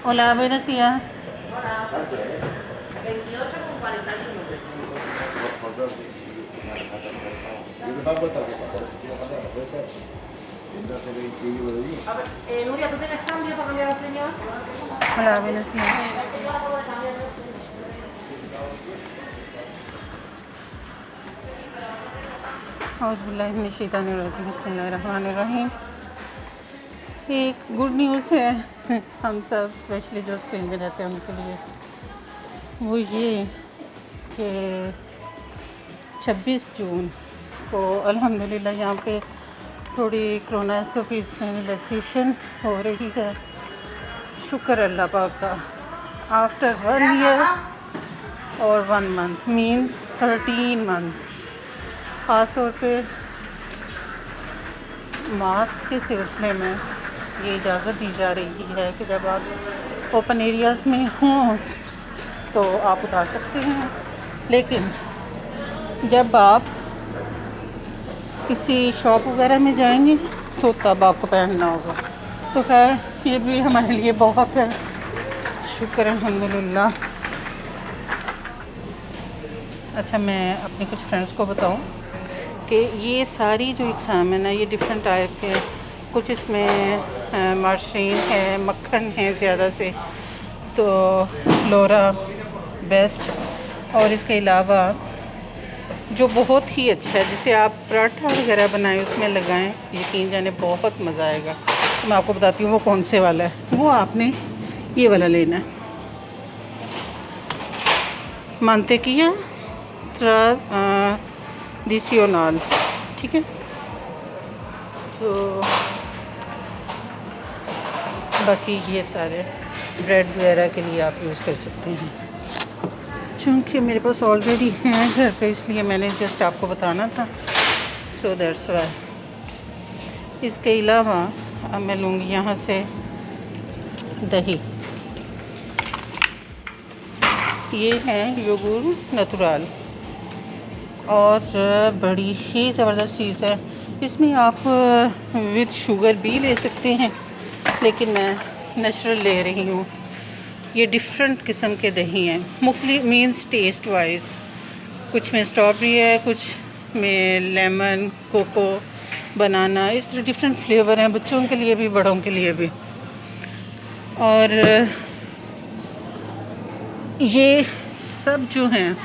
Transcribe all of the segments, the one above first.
Hola, buenos días. 28,41 Yo me pago esta cosa, por eso quiero cambiar, no puede ser. Entonces le digo de allí. A ver, Nuria, ¿tú tienes cambio para cambiar al señor? Hola, buenos días. Yo la acabo de cambiar. बिस्मिल्लाहिर्रहमानिर्रहीम। एक good news है हम सब specially जो Spain में रहते हैं उनके लिए, वो ये कि 26 जून को अल्हम्दुलिल्लाह यहाँ पे थोड़ी कोरोना एसओपीज़ में रिलैक्सेशन हो रही है। शुक्र अल्लाह पाक का। आफ्टर 1 ईयर और 1 मंथ मीन्स 13 मंथ, ख़ास तौर पे मास्क के सिलसिले में ये इजाज़त दी जा रही है कि जब आप ओपन एरियाज़ में हों तो आप उतार सकते हैं, लेकिन जब आप किसी शॉप वगैरह में जाएंगे तो तब आपको पहनना होगा। तो खैर ये भी हमारे लिए बहुत है, शुक्र अल्हम्दुलिल्लाह। अच्छा, मैं अपने कुछ फ्रेंड्स को बताऊं कि ये सारी जो एग्ज़ाम है ना, ये डिफरेंट टाइप के, कुछ इसमें मशरीन है, मक्खन है ज़्यादा से, तो फ्लोरा बेस्ट, और इसके अलावा जो बहुत ही अच्छा है जिसे आप पराठा वगैरह बनाएं उसमें लगाएं, यकीन जाने बहुत मज़ा आएगा। तो मैं आपको बताती हूँ वो कौन से वाला है। वो आपने ये वाला लेना है, मांतेकिया ट्राडिशनल, ठीक है। तो बाकी ये सारे ब्रेड वगैरह के लिए आप यूज़ कर सकते हैं। चूँकि मेरे पास ऑलरेडी हैं घर पे, इसलिए मैंने जस्ट आपको बताना था, सो दैट्स वाई। इसके अलावा अब मैं लूँगी यहाँ से दही। ये है योगुर नेचुरल और बड़ी ही ज़बरदस्त चीज़ है। इसमें आप विद शुगर भी ले सकते हैं, लेकिन मैं नेचुरल ले रही हूँ। ये डिफरेंट किस्म के दही हैं, मुख्तलिफ मीन्स टेस्ट वाइज, कुछ में स्ट्रॉबेरी है, कुछ में लेमन, कोको, बनाना, इस तरह डिफरेंट फ्लेवर हैं, बच्चों के लिए भी बड़ों के लिए भी। और ये सब जो हैं,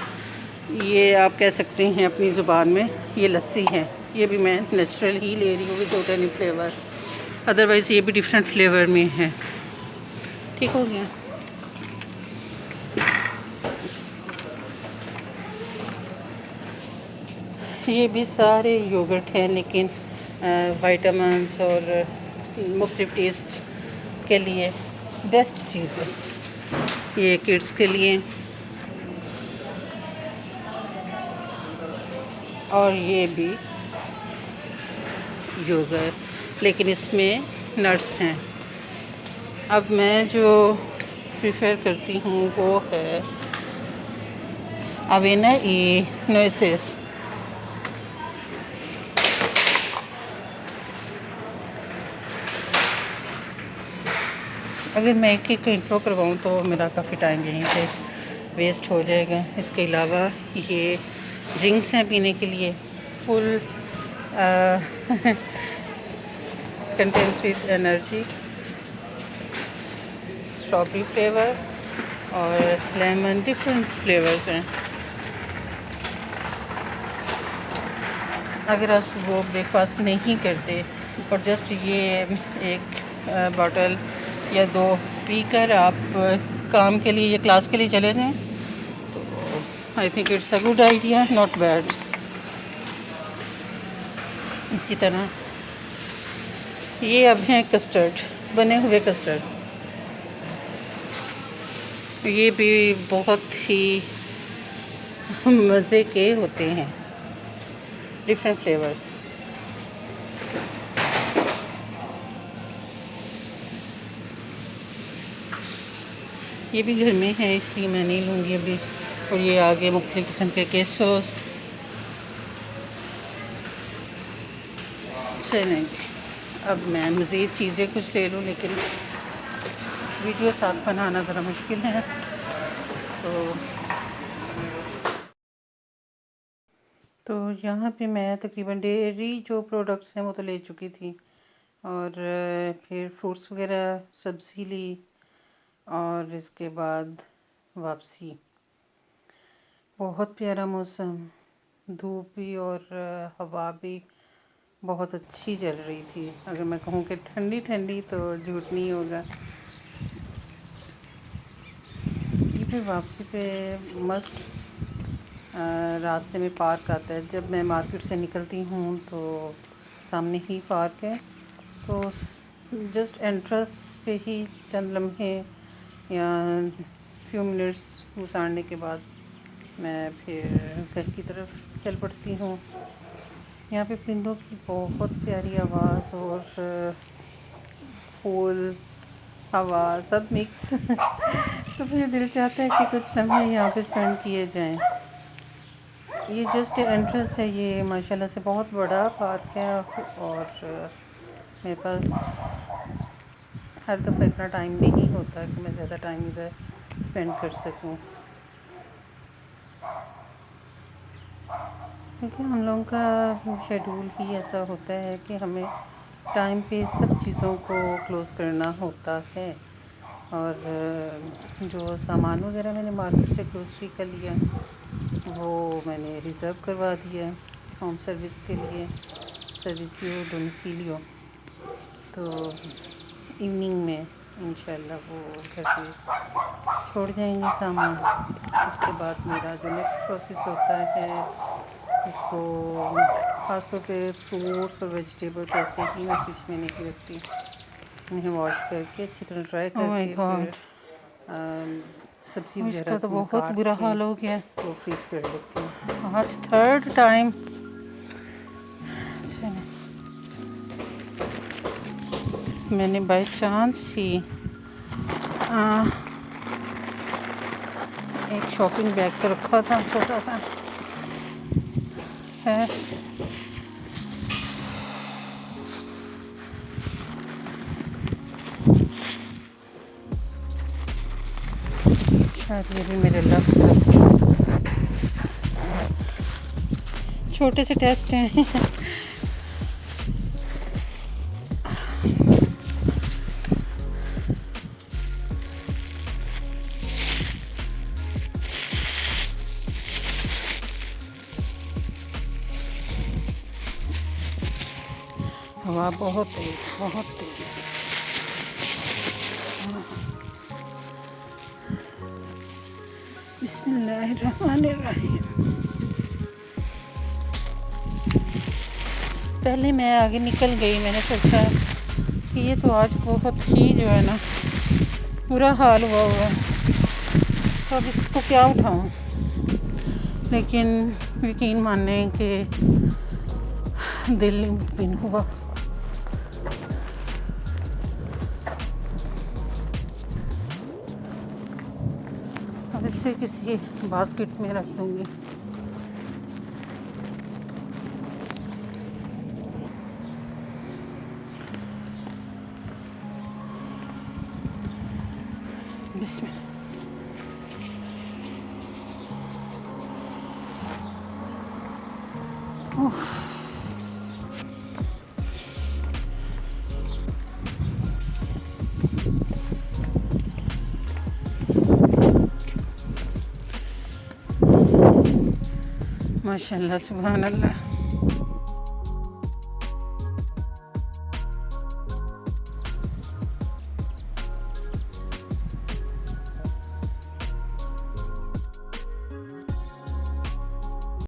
ये आप कह सकते हैं अपनी ज़ुबान में, ये लस्सी है। ये भी मैं नेचुरल ही ले रही हूँ विदाउट एनी फ्लेवर, अदरवाइज़ ये भी डिफरेंट फ्लेवर में है। ठीक हो गया। ये भी सारे योगर्ट हैं, लेकिन विटामिन्स और मुख्तलिफ टेस्ट के लिए बेस्ट चीज़ है। ये किड्स के लिए, और ये भी योगर्ट, लेकिन इसमें नट्स हैं। अब मैं जो प्रेफर करती हूँ वो है अवेना ई नोएसेस। अगर मैं एक इंट्रो करवाऊँ तो मेरा काफ़ी टाइम यहीं पे वेस्ट हो जाएगा। इसके अलावा ये ड्रिंक्स हैं पीने के लिए, full contents with energy, strawberry flavour और लेमन, डिफरेंट फ्लेवर्स हैं। अगर आप वो ब्रेकफास्ट नहीं करते और जस्ट ये एक बॉटल या 2 पीकर आप काम के लिए या क्लास के लिए चले जाएं तो I think it's a good idea, not bad. इसी तरह ये अब हैं कस्टर्ड, बने हुए कस्टर्ड, ये भी बहुत ही मज़े के होते हैं, डिफरेंट फ्लेवर्स। ये भी घर में है इसलिए मैं नहीं लूँगी अभी। और ये आगे मुख्तलिफ किस्म के केसोस। चलें जी, अब मैं मज़ीद चीज़ें कुछ ले लूँ, लेकिन वीडियो साथ बनाना ज़रा मुश्किल है। तो यहाँ पे मैं तकरीबन डेयरी जो प्रोडक्ट्स हैं वो तो ले चुकी थी, और फिर फ्रूट्स वगैरह सब्ज़ी ली, और इसके बाद वापसी। बहुत प्यारा मौसम, धूप भी और हवा भी बहुत अच्छी चल रही थी। अगर मैं कहूँ कि ठंडी ठंडी तो झूठ नहीं होगा। ये फिर वापसी पे मस्त रास्ते में पार्क आता है। जब मैं मार्केट से निकलती हूँ तो सामने ही पार्क है, तो जस्ट एंट्रेंस पे ही चंद लम्हे या फ्यू मिनट्स गुजारने के बाद मैं फिर घर की तरफ चल पड़ती हूँ। यहाँ पे परिंदों की बहुत प्यारी आवाज़ और फूल, हवा सब मिक्स तो मुझे दिल चाहता है कि कुछ लम्हे यहाँ पे स्पेंड किए जाएं। ये जस्ट एंट्रेंस है, ये माशाल्लाह से बहुत बड़ा पार्क है, और मेरे पास हर दफ़ा इतना टाइम नहीं होता कि मैं ज़्यादा टाइम इधर स्पेंड कर सकूं, क्योंकि हम लोगों का शेड्यूल ही ऐसा होता है कि हमें टाइम पे सब चीज़ों को क्लोज़ करना होता है। और जो सामान वगैरह मैंने मार्केट से ग्रोसरी का लिया वो मैंने रिज़र्व करवा दिया है होम सर्विस के लिए, सर्विसियो डोमिसिलियो। तो इवनिंग में इंशाल्लाह वो घर पे छोड़ जाएंगे सामान। उसके बाद मेरा जो नेक्स्ट प्रोसेस होता है उसको ख़ासतौर पे फ्रूट्स और वेजिटेबल्स ऐसे ही मैं फ्रिज में नहीं रखती, उन्हें वॉश करके अच्छी तरह ड्राई करके फिर सब्ज़ी वगैरह इसका तो बहुत बुरा हाल हो गया। वो फ्रीज़ कर लेती हूँ। आज थर्ड टाइम मैंने बाय चांस ही एक शॉपिंग बैग तो रखा था, छोटा सा है, शायद ये भी मेरे लक छोटे से टेस्ट हैं हवा बहुत तेज, बहुत तेज। बिस्मिल्लाहिर्रहमानिर्रहीम। पहले मैं आगे निकल गई, मैंने सोचा कि ये तो आज बहुत ही जो है ना बुरा हाल हुआ है, तो अब इसको क्या उठाऊं। लेकिन यकीन मानने के दिल मुतमिन हुआ। अब इसे किसी बास्केट में रख दूंगी। बिस्मिल्लाह। माशाल्लाह, सुभान अल्लाह।